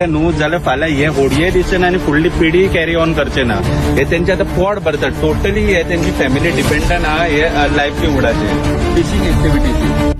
News जाल्यार फाल्यां हे होडये दिसचे आनी फुडली पिढी कॅरी ऑन करचे ना. हे तेंचे आतां पोट भरता. टोटली हे तेंची फॅमिली डिपेंडंट आहा हे लायफलीहुडाचेर fishing एक्टिविटीचेर.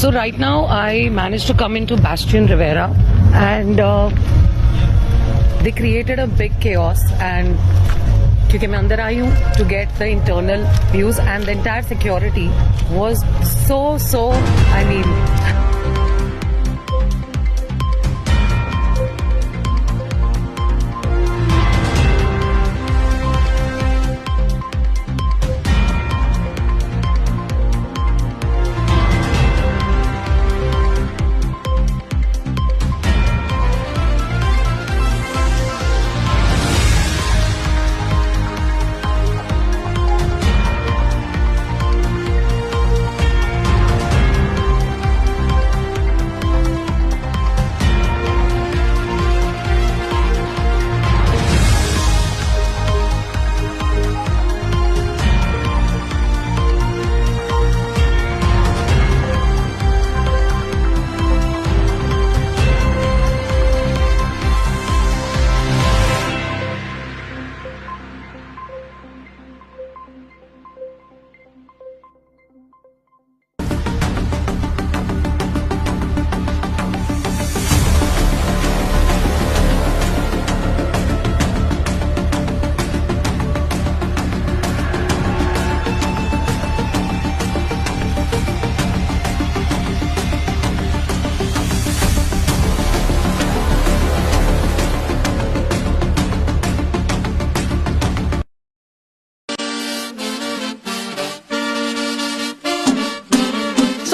So right now I managed to come into Bastion Rivera and they created a big chaos and क्योंकि मैं अंदर आई हूँ to get the internal views and the entire security was so I mean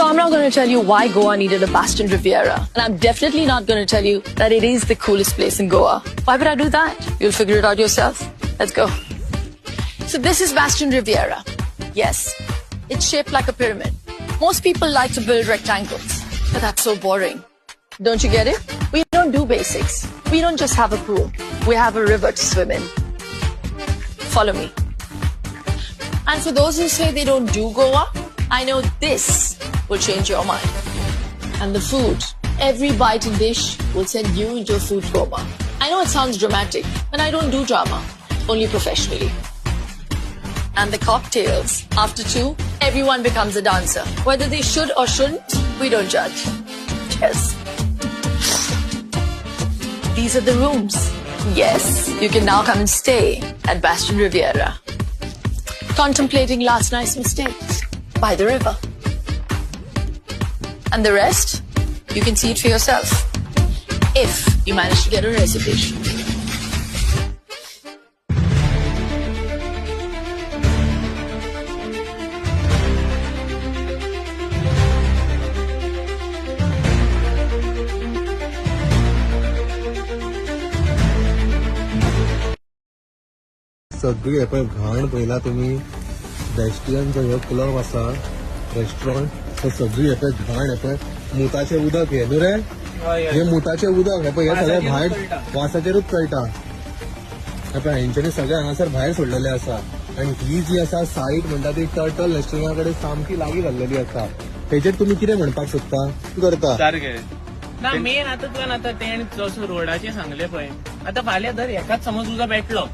So I'm not going to tell you why Goa needed a Bastion Riviera. And I'm definitely not going to tell you that it is the coolest place in Goa. Why would I do that? You'll figure it out yourself. Let's go. So this is Bastion Riviera. Yes, it's shaped like a pyramid. Most people like to build rectangles, but that's so boring. Don't you get it? We don't do basics. We don't just have a pool. We have a river to swim in. Follow me. And for those who say they don't do Goa, I know this will change your mind. And the food, every bite and dish will send you into a food coma. I know it sounds dramatic, but I don't do drama, only professionally. And the cocktails, after 2, everyone becomes a dancer. Whether they should or shouldn't, we don't judge. Yes. These are the rooms. Yes, you can now come and stay at Bastion Riviera. Contemplating last night's mistakes by the river. And the rest, you can see it for yourself. If you manage to get a reservation. सगळी हे पळय घाण पळयला तुम्ही. बेस्टियनचो ह्यो club आसा, restaurant, सगळी हे पळय घाण, हे पळय मुताचे उदक हे न्हू रे, हे मुताचे उदक, हे पळय हे सगळे भायर वासाचेरूच कळटा. हे पळय हेंच्यांनी सगळे हांगासर भायर सोडलेले आसा. आणि ही जी आसा सायट म्हणटा ती टर्टल नॅशनला कडेन सामकी लागीं घाल्लेली आसा. तेजेर तुम्ही कितें म्हणपाक सोदता करता? सारखे ना मेन आता तुला आता तेण जसं रोडाचे सांगले पळय, आता फाल्यां जर एकाच समज उजो पेटलो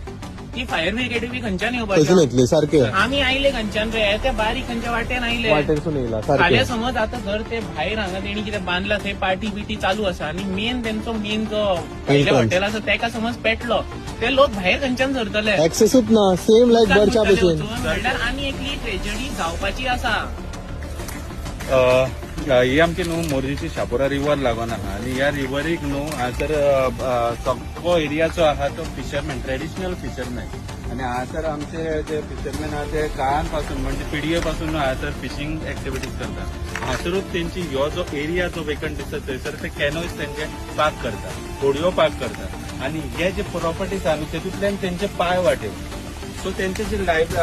ती फायर ब्रिगेडी बी खंयच्यान तशी येवपाची. न्हयतली सारखे आमी आयले खंयच्यान रे, त्या बारीक खंयच्या वाटेन आयले. वाटेरसून येयला सारखे. फाल्यां समज आता जर ते भायर हांगा तेणी कितें बांदला थंय पार्टी बिटी चालू आसा आणि मेन तेंचो मेन जो पयले Entrance. हॉटेल आसा तेका समज पेटलो, ते लोक भायर खंयच्यान सरतले. ऍक्सेसूच ना, सेम लायक बरच्या भशेन. म्हणल्यार आनी एकली ट्रेजडी जावपाची आसा. ही आमची न्हू मोरजेची शापोरा रिवर लागून आहा आणि ह्या रिवरीक न्हू हांगासर सगळो एरियाचो आहा तो फिशरमॅन, ट्रेडिशनल फिशरमॅन. आणि हांगासर आमचे जे फिशरमॅन आहा ते काळान पासून म्हणजे पिडये पासून हांगासर फिशिंग एक्टिविटीज करतात. हांगासरूच तेंची ह्यो जो एरिया जो वेकंट दिसता थंयसर ते कॅनोज तेंचे पार्क करतात, होडयो पार्क करतात. आणि हे जे प्रॉपर्टीज आहा न्हू तेतूंतल्यान तेंचे पांय वाटे. सो तेंचे जे लायफ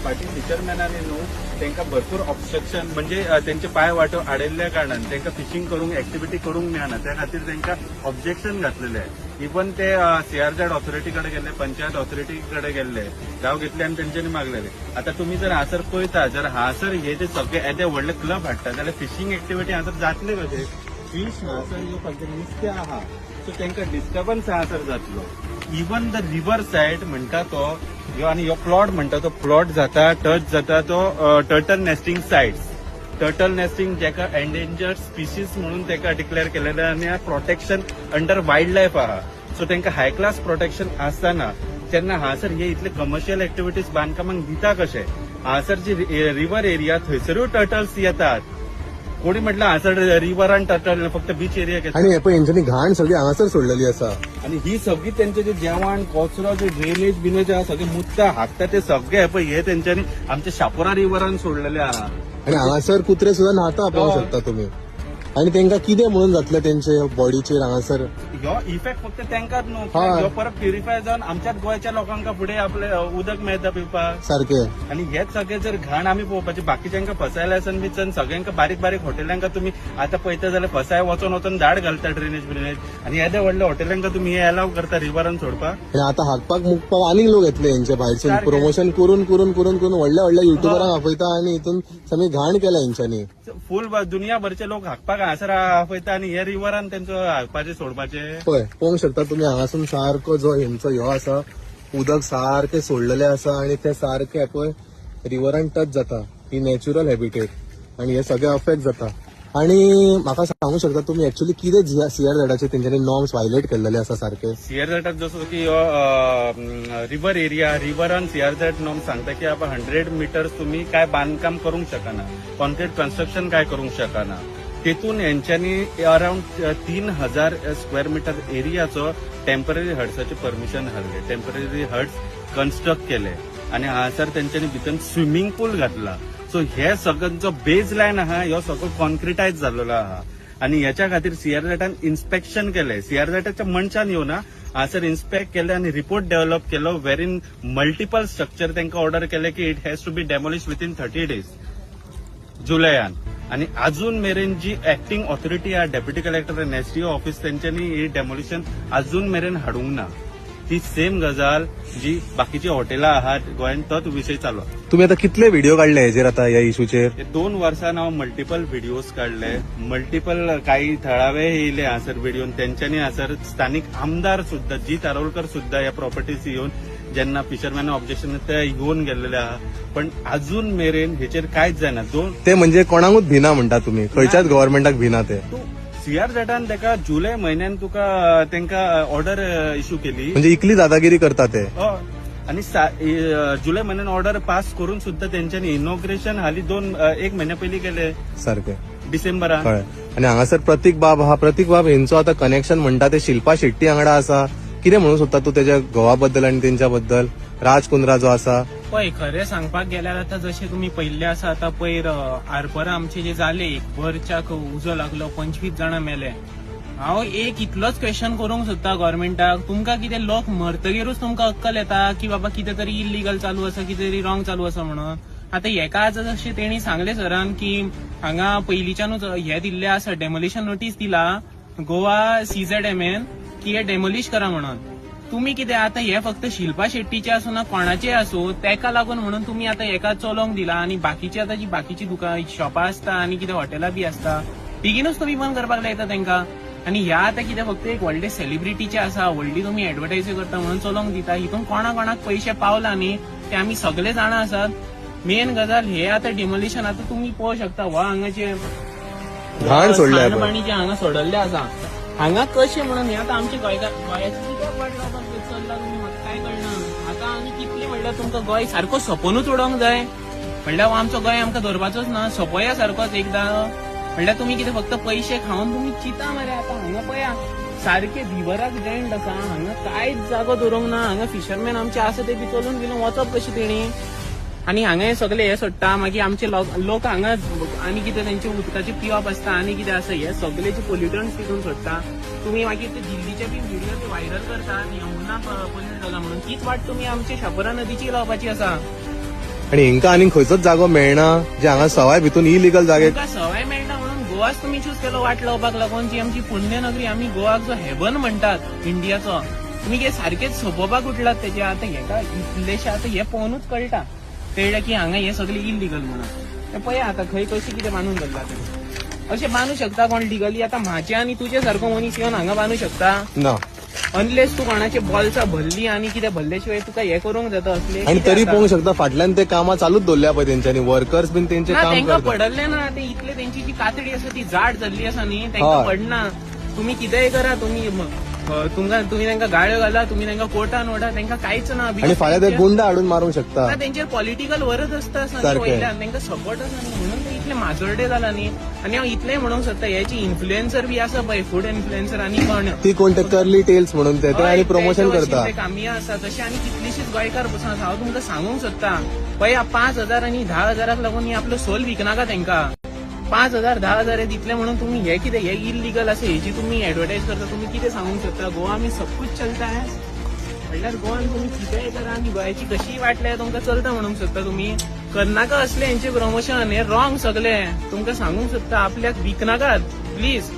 फाटी फिशरमॅनांनी न्हू तांकां भरपूर ऑब्स्ट्रक्शन म्हणजे तेंचे पांय वाटो आडयल्ल्या कारणान तांकां फिशींग करूंक एक्टिविटी करूंक मेळना. त्या खातीर तांकां ऑब्जेक्शन घातलेलें आहे. इवन ते CRZ ऑथॉरिटी कडेन गेल्ले, पंचायत ऑथॉरिटी कडेन गेल्ले, गांव घेतले आनी तेंच्यांनी मागलेले. आता तुमी जर हांगासर पळयता जर हांगासर हे जे सगळे येदे व्हडले क्लब हाडटा जाल्यार फिशींग एक्टिविटी हांगासर जातले कशे. फीश हांगासर येवपाचे नुस्तें आहा सो तांकां डिस्टर्बन्स हांगासर जातलो. इवन द रिवर सायड म्हणटा तो ह्यो आनी ह्यो प्लॉट म्हणटा तो प्लॉट जाता टच जाता तो turtle nesting sites. Turtle nesting जेका एंडेंजर्ड स्पिसीज म्हणून ताका डिक्लेअर केलेले आनी प्रोटेक्शन अंडर वायल्ड लायफ आहा. सो तांकां हाय क्लास प्रोटेक्शन आसतना तेन्ना हांगासर हे इतले कमर्शियल एक्टिविटीज बांदकामांक दिता कशे. हांगासर जी रिवर एरिया थंयसरूय टर्टल्स येतात. कोणी म्हटलं हांगासर रिवरान टर्टल फक्त बीच एरिया घेतात. आणि हे पळय हेंच्यांनी घाण सगळी हांगासर सोडलेली आसा. आणि ही सगळी त्यांचे जे जेवण कचरो जे ड्रेनेज बिनेज आहा सगळे मुत्ता हाकता ते सगळे पळय हे तेंच्यांनी आमच्या शापोरा रिवरान सोडलेले आहा. आणि हांगासर कुत्रे सुद्धा न्हाता पळोवंक शकता तुम्ही. आणि तांकां कितें म्हणून जातले तेंचे बॉडीचेर हांगासर. ह्यो इफेक्ट फक्त तांकांच न्हू, हय. ह्यो परत प्युरिफाय जावन आमच्याच गोंयच्या लोकांका फुडें आपले उदक मेळटा पिवपाक. सारखे. आणि हेच सगळे जर घाण आमी पळोवपाची बाकीच्यांका फसायला आसन बिचन सगळ्यांका बारीक बारीक हॉटेलांका तुम्ही आता पळयता जाल्यार फसाय वचून झाड घालता ड्रेनेज ब्रिनेज. आणि येद्या व्हडल्या हॉटेलांका तुम्ही हे अलाव करता रिवरान सोडपाक. आणि आता हाकपाक मुकपाक आनीक लोक येतले हेंचे भायरसून. सारखे. प्रमोशन करून करून करून करून व्हडल्या युट्यूबरांक आपयता आणि हितून सगळी घाण केला हेंच्यांनी. फुल दुनियाभरचे लोक हाकपाक हांगासर आपयता आणि हे रिवरान त्यांचं हाकपाचे सोडपाचे. पळय पळोवंक शकता तुम्ही हांगासून सारको जो हेंचो ह्यो आसा उदक सारखे सोडलेले आसा आणि ते सारखे पळय रिवरान टच जाता. ही नॅचरल हॅबिटेट आणि हे सगळे अफेक्ट जाता. आणि म्हाका सांगू शकता तुम्ही एक्चुअली कितें CRZचे तेंच्यांनी नॉर्म्स व्हायलेट केलेले आसा सारखे. CRZ जसो की रिव्हर एरिया रिव्हरान CRZ नॉर्म सांगता की आपण 100 मीटर्स तुम्ही काय बांधकाम करूंक शकना, कॉन्क्रीट कन्स्ट्रक्शन काय करूंक शकना. तेतून यांच्यानी अराउंड 3000 स्क्वेअर मीटर एरियाचो टेम्पररी हट्साचे परमिशन हाडले. टेम्पररी हट्स कन्स्ट्रक्ट केले आणि हांगासर तेंच्यांनी भितर स्विमींग पूल घातला. सो हे सगळ्यांचो बेज लायन आहा ह्यो सगळो कॉन्क्रिटायज जाल्लो आहा. आणि याच्या खातीर CRZन इन्स्पेक्शन केले. CRZच्या मनशान येऊन हांगासर इन्स्पेक्ट केले आणि रिपोर्ट डेव्हलप केलो वेरीन मल्टिपल स्ट्रक्चर तांकां ऑर्डर केले की it has to be demolish within 30 days जुलयान. आणि अजून मेरेन जी ऍक्टिंग ऑथॉरिटी आहे डेप्युटी कलेक्टर आणि SDO ऑफिस त्यांच्यानी ही डेमोलिशन अजून मेरेन हाडूंक ना. ती सेम गजाल जी बाकीची हॉटेलां आहात गोंयांत तोच विषय चालू. तुम्ही आता कितले व्हिडिओ काढले हेजेर आता ह्या इशूचेर? 2 वर्सान हांव मल्टिपल व्हिडिओज काढले. मल्टिपल काही थळावे येयले हांगासर व्हिडिओ. तेंच्यांनी हांगासर स्थानिक आमदार सुद्धा जी तारोलकर सुद्धा ह्या प्रॉपर्टीज येऊन ज्यांना फिशरमॅन ऑब्जेक्शन ते येऊन गेलेले आहा. पण अजून मेरेन हेचेर कांयच जायना. ते म्हणजे कोणाकूच भिना म्हणटा तुम्ही, खंयच्याच गव्हर्नमेंटाक भिना ते. CRZन ताका जुलै महिन्यान तुका तांकां ऑर्डर इश्यू केली म्हणजे इकली दादागिरी करता ते. आणि जुलै महिन्यान ऑर्डर पास करून सुद्धा त्यांच्यानी इनॉग्रेशन हाली 1 महिन्या पयलीं केले सारखे डिसेंबरान. कळ्ळें. आणि हांगासर प्रतीक बाब हा प्रतीक बाब हेंचो आता कनेक्शन म्हणटा ते शिल्पा शेट्टी वांगडा आसा. कितें म्हणूं सोदता तूं तेज्या घोवा बद्दल आणि तेंच्या बद्दल? राज कुंद्रा जो आसा पळय खरें सांगपाक गेल्यार आता जशें तुमी पयल्ले आसा आता पयर आरपरा आमचे जे जाले एक वरच्याक उजो लागलो 25 जाणां मेले. हांव एक इतलोच क्वेश्चन करूंक सोदता गव्हर्मेंटाक, तुमकां कितें लोक मरतगीरूच तुमकां अक्कल येता की बाबा कितें तरी इल्लीगल चालू आसा, कितें तरी रॉंग चालू आसा म्हणून. आतां हेका आज अशें तेणी सांगले सरान की हांगा पयलींच्यानूच हे दिल्ले आसा, डेमोलिशन नोटीस दिला गोवा CZMN की हे डेमोलिश करा म्हणून. तुम्ही कितें आतां हे फक्त शिल्पा शेट्टीचे आसूं ना कोणाचेय आसूं तेका लागून म्हणून तुम्ही आतां हेका चलोवंक दिला आनी बाकीची आतां जी बाकीची दुकान शॉपां आसता आनी कितें हॉटेलां बी आसता बेगीनूच तुम्ही बंद करपाक लायता तेंका. आनी ह्या आतां कितें फक्त एक व्हडले सेलिब्रिटीचे आसा, व्हडली तुम्ही एडवर्टायज करता म्हणून चलोवंक दिता. हितून कोणाक पयशे पावला न्ही ते आमी सगळे जाणा आसात. मेन गजाल हे आतां डिमोलिशन आतां तुम्ही पळोवंक शकता वा हांगाचे घाण सोडल्या आपण. साणपाणी जे हांगा सोडल्ले आसा हांगा कशें म्हणून हे आतां आमचे गोंयाची कित्याक वाट लावपाक चल्ला तुमी म्हाका काय कळना. आतां आमी कितले म्हणल्यार तुमकां गोंय सारको सोंपोनूच उडोवंक जाय म्हणल्यार आमचो गोंय आमकां धरपाचोच ना, सोंपया सारकोच एकदां. म्हणल्यार तुम्ही कितें फक्त पयशे खावन तुम्ही चिता मरे. आतां हांगा पळया सारखे दिवराक जॉयंट आसा, हांगा कांयच जागो दवरूंक ना. हांगा फिशरमॅन आमचे आसा ते बी चलून गेलो वचप कशें तेणी. आनी हांगा हे सगळे हे सोडटा मागीर आमचे लोक हांगा आनी कितें तेंचे उदकाचे पिवप आसता आनी कितें आसा हे सगळेचे पोल्युटन्स तितून सोडटा. तुम्ही मागीर ते दिल्लीचे बी व्हिडिओ ते व्हायरल करता यमुना पोल्यूट जाला म्हणून. तीच वाट तुम्ही आमचे शापोरा नदीची लावपाची आसा. आणि हिंका आनीक खंयचोच जागो मेळना जे हांगा सवाय भितून इलिगल जागे. तुमकां सवाय मेळटा म्हणून गोवाच तुम्ही चूज केलो वाट लावपाक लागून. जी आमची पुण्यनगरी आमी गोवाक जो हेवन म्हणटात इंडियाचो, तुम्ही हे सारखेच सोंपोवपाक उठलात तेजे. आतां हेका इतलेशे आतां हे पळोवनूच कळटा कळ्ळें की हांगा हे सगळे इल्लीगल म्हणून. पळया आतां खंय कशें कितें बांदून दवरला ते. अशें बांदू शकता कोण लिगली? आतां म्हाजे आनी तुजे सारको मनीस येवन हांगा बांदू शकता ना. अनलेस तू कोणाचे बॉल्सां भरली आनी कितें भरले शिवाय तुका हे करूंक जाता असले. आणि तरी पळोवंक शकता फाटल्यान ते कामां चालूच दवरल्या पळय तेंच्यांनी, वर्कर्स बीन तेंचे ना काम तेंकां करतात. पडले ना ते इतले तेंची जी कातडी आसा ती जाड जाल्ली आसा न्ही तेंकां हय. पडना. तुम्ही कितेंय करा, तुम्ही तुम्ही तांकां गाळ्यो घाला, तुम्ही तांकां कोर्टान ओडा, तांकां कांयच ना. आणि फाल्यां ते गुंड हाडून मारूंक शकता. ना तेंचेर पॉलिटिकल वरच आसता सारकें. वयल्यान तांकां सपोर्ट आसा न्ही म्हणून ते इतले माजोर्डे जाला न्ही. आनी हांव इतलेंय म्हणूंक सोदता हेची इन्फ्लुएन्सर बी आसा पळय, फूड इन्फ्लुएन्सर आनी कोण ती कोण ते कर्ली टेल्स म्हणून ते आनी प्रमोशन करता. कामिया आसा तशें आनी कितलीशीच गोंयकार बसून आसा. हांव तुमकां सांगूंक सोदता पळया 5,000 आनी 10,000 लागून ही आपलो सोल विकनाका तेंकां. 5,000 10,000 दितले म्हणून तुम्ही हे कितें हे इल्लीगल आसा हेची तुम्ही एडवर्टायज करता. तुम्ही कितें सांगूंक सोदता गोवा आमी सब कुछ चलता है म्हणल्यार गोवान तुम्ही कितेंय करा आनी गोंयाची कशीय वाटल्या तुमकां चलता म्हणूंक सोदता. तुम्ही करनाका असले हेंचे प्रमोशन, हे रॉंग सगळे. तुमकां सांगूंक सोदता आपल्याक विकनाकात प्लीज.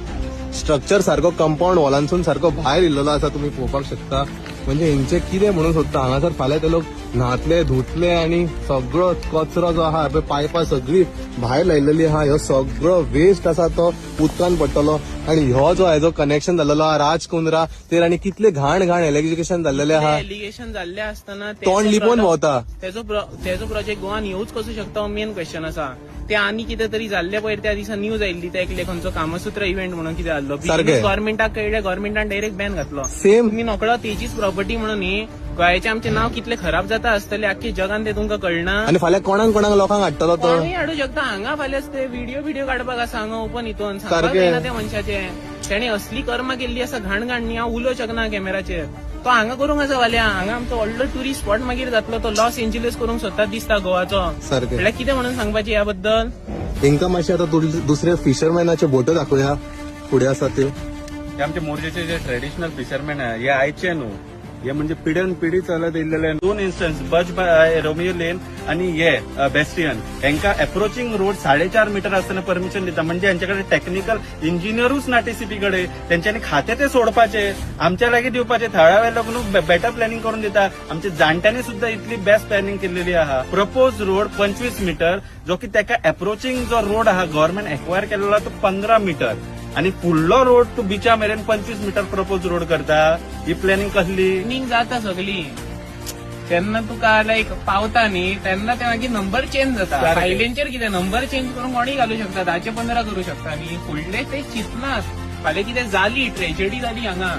स्ट्रक्चर सारको कंपाऊंड वॉलांसून सारको भायर इल्लो आसा तुम्ही पळोवपाक शकता. म्हणजे हेंचे कितें म्हणून सोदता हांगासर फाल्यां ते लोक न्हातले धुतले आनी सगळो कचरो जो आहा पळय पायपां सगळी भायर लायिल्ली आहा ह्यो सगळो वेस्ट आसा तो उदकान पडटलो. आनी ह्यो जो हेजो कनेक्शन जाल्लो आहा राजकुंद्रा ते आनी कितले घाण घाण एलिगेशन जाल्लेले आहा. एलिगेशन जाल्ले आसतना तोंड लिपोवन भोंवता. तेजो प्रोजेक्ट गोवान येवूच कसो शकता हो मेन क्वेश्चन आसा. ते आनी कितें तरी जाल्ले पळय त्या दिसा न्यूज आयिल्ली ते एकले खंयचो कामसूत्र इव्हेंट म्हणून कितें जाल्लो. गव्हर्मेंटाक कळ्ळें, गव्हर्मेंटान डायरेक्ट बॅन घातलो. सेम तुम्ही नकळो तेजीच प्रॉपर्टी म्हणून न्ही गोंयाचे आमचे नाव कितले खराब जाता आसतले आख्खे जगान ते तुमकां कळना. आनी फाल्यां कोणाक लोकांक हाडटलो तो. कोणूय हाडू शकता. हांगा फाल्यां ते व्हिडिओ काडपाक आसा हांगा ओपन हितून सांगपाक सारकें. जायना त्या मनशाचे. तेणे असली कर्मां केल्ली आसा घाण न्ही हांव उलोवंक शकना कॅमेराचेर. तो हांगा करूंक आसा फाल्यां. हांगा आमचो व्हडलो टुरिस्ट स्पॉट मागीर जातलो तो लॉस एंजलिस करूंक सोदता दिसता गोवाचो. सारकें. म्हळ्यार कितें म्हणून सांगपाचें ह्या बद्दल. हिंका मातशें आतां दुसरे फिशरमॅनाचे बोटो दाखोवया फुडें आसा त्यो. हे आमचे मोरजेचे जे ट्रेडिशनल फिशरमॅन आहे हे आयचे न्हू, हे म्हणजे पिढ्यान पिढी चलत येयलेले. 2 इन्स्टन्स बज रोमियो लेन आणि हे बेस्टियन यांका अप्रोचिंग रोड 4.5 मीटर असताना परमिशन दिता. म्हणजे यांच्याकडे टेक्निकल इंजिनियरूच ना टीसीपी कडे. त्यांच्यानी खाते ते सोडपाचे, आमच्या लागीं दिवपाचे. थळाव्या लोक बेटर प्लॅनिंग करून दिता. आमच्या जाणट्यांनी सुद्धा इतली बेस्ट प्लॅनिंग केलेली आहा. प्रपोज रोड 25 मीटर जो की त्याका अप्रोचिंग जो रोड आहा गव्हर्नमेंट एक्वायर केलेला तो 15 मीटर आणि फुडलो रोड टू बिचा मेरेन 25 मीटर प्रपोज रोड करता. ही प्लॅनिंग कसली प्लॅनिंग जाता सगळी. तेन्ना तुका लायक पावता न्ही तेन्ना ते मागीर नंबर चेंज जाता. सारकें. फायलींचेर कितें नंबर चेंज करून कोणीय घालू शकता, 10-15 करू शकता न्ही. फुडले ते चिंतनात. फाल्यां कितें जाली ट्रेजेडी जाली हांगा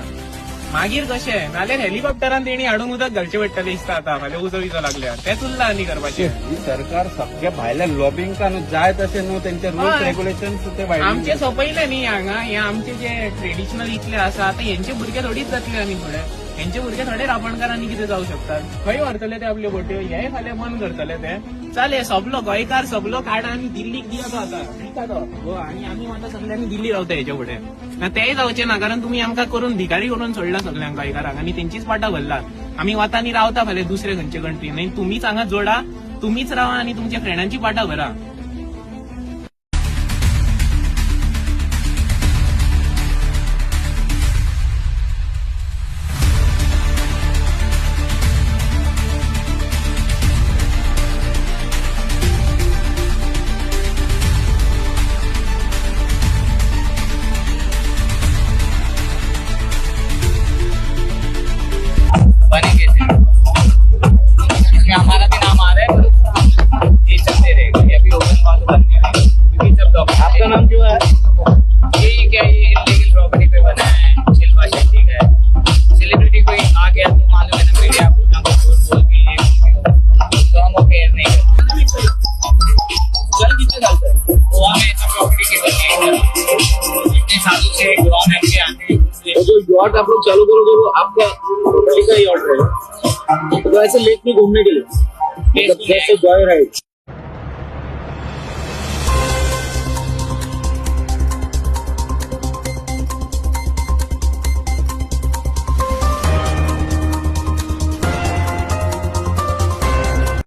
मागीर कशें नाल्यार हेलिकॉप्टरान तेणी हाडून उदक घालचें पडटलें दिसता. आतां फाल्यां उजो विजो लागल्या तेच उरला आनी करपाचें. ही सरकार सगळ्या भायल्या लॉबिंग का न्हू जाय तशें न्हू त्यांचे रूल्स हय. रेग्युलेशन ते भायर आमचे सोपयले न्ही हांगा. हे आमचे जे ट्रेडिशनल इतले आसा आतां हेंचे भुरगे थोडीच जातले आनी फुडें. यांचे भुरगे थोडे रापणकारांनी किती जाऊ शकतात. खंय व्हरतले ते आपले बोट्यो, हे फाल्यां बंद करतले ते. चालेल सोपलो गोंयकार सोपलो काडा आनी दिल्लीक दिया तो आता दिता तो हो, आणि आम्ही आता सगळ्यांनी दिल्ली रावता याच्या पुढे. तेय जावचे ना, कारण तुम्ही आमकां करून भिकारी करून सोडला सगळ्यांक गोंयकारांक आणि तेंचीच पाटा भरलात. आम्ही वतांनी रावता फाल्यां दुसरे खंयचे कंट्रीन, आणि तुम्हीच हांगा जोडा, तुम्हीच रावा आणि तुमच्या फ्रेंडांची पाटा भरा. बनेंगे इसमें हमारा भी नाम आ रहा है, ये चलते रहेगा. ये अभी ओपन वाले बनने हैं क्योंकि सब डॉक्टर. आपका नाम क्यों है? ये क्या ये इलीगल प्रॉपर्टी पे बना है, शिल्पा शेट्टी का है. सेलिब्रिटी कोई आ गया तो मालूम है ना, मीडिया आपको बोल के ये तो हम वो केयर नहीं करते. चल कितने साल से गोवा में ऐसा प्रॉपर्टी के बने हैं, इतने सालों से गोवा में आपके आते हैं. जो यॉट आप लोग चालू करोगे वो आपका प्रॉपर्टी का यॉट रहेगा, तो ऐसे लेक में घूमने के लिए जैसे जॉय राइड.